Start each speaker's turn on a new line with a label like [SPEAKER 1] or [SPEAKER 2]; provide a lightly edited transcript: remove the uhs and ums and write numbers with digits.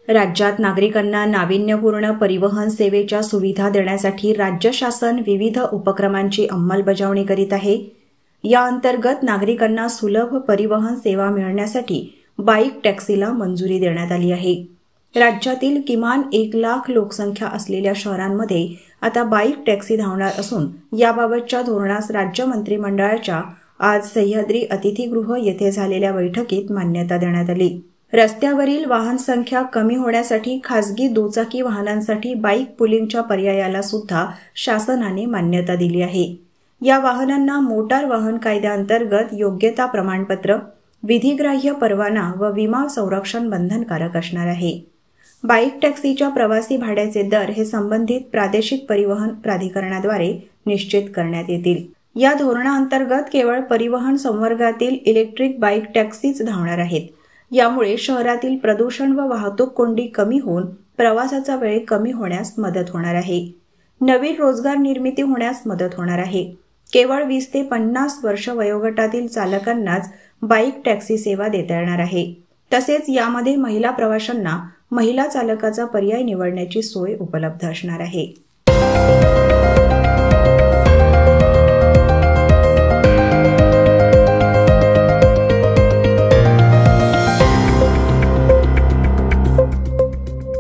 [SPEAKER 1] राज्यात नागरिकांना नाविन्यपूर्ण परिवहन सेवेच्या सुविधा देण्यासाठी राज्य शासन विविध उपक्रमांची अंमलबजावणी करीत आहे। या अंतर्गत नागरिकांना सुलभ परिवहन सेवा मिळण्यासाठी बाईक टॅक्सीला मंजुरी देण्यात आली आहे। राज्यातील किमान 1 लाख लोकसंख्या असलेल्या शहरांमध्ये आता बाईक टॅक्सी धावणार असून याबाबतच्या धोरणास राज्य मंत्रिमंडळाच्या आज सह्याद्री अतिथीगृह येथे झालेल्या बैठकीत मान्यता देण्यात आली। रस्त्यावरील वाहन संख्या कमी होण्यासाठी खासगी दुचाकी वाहनांसाठी बाईक पुलिंगच्या पर्यायाला सुद्धा शासनाने मान्यता दिली आहे। या वाहनांना मोटार वाहन कायद्याअंतर्गत योग्यता प्रमाणपत्र, विधिग्राह्य परवाना व विमा संरक्षण बंधनकारक असणार आहे। बाईक टॅक्सीच्या प्रवासी भाड्याचे दर हे संबंधित प्रादेशिक परिवहन प्राधिकरणाद्वारे निश्चित करण्यात येतील। या धोरणाअंतर्गत केवळ परिवहन संवर्गातील इलेक्ट्रिक बाईक टॅक्सीच धावणार आहेत। यामुळे शहरातील प्रदूषण व वाहतूक कोंडी कमी होऊन प्रवासाचा वेळ कमी होण्यास मदत होणार आहे। नवीन रोजगार निर्मिती होण्यास मदत होणार आहे। केवळ 20 ते 50 वर्ष वयोगटातील चालकांनाच बाईक टॅक्सी सेवा देता येणार आहे। तसेच यामध्ये महिला प्रवाशांना महिला चालकाचा पर्याय निवडण्याची सोय उपलब्ध असणार आहे।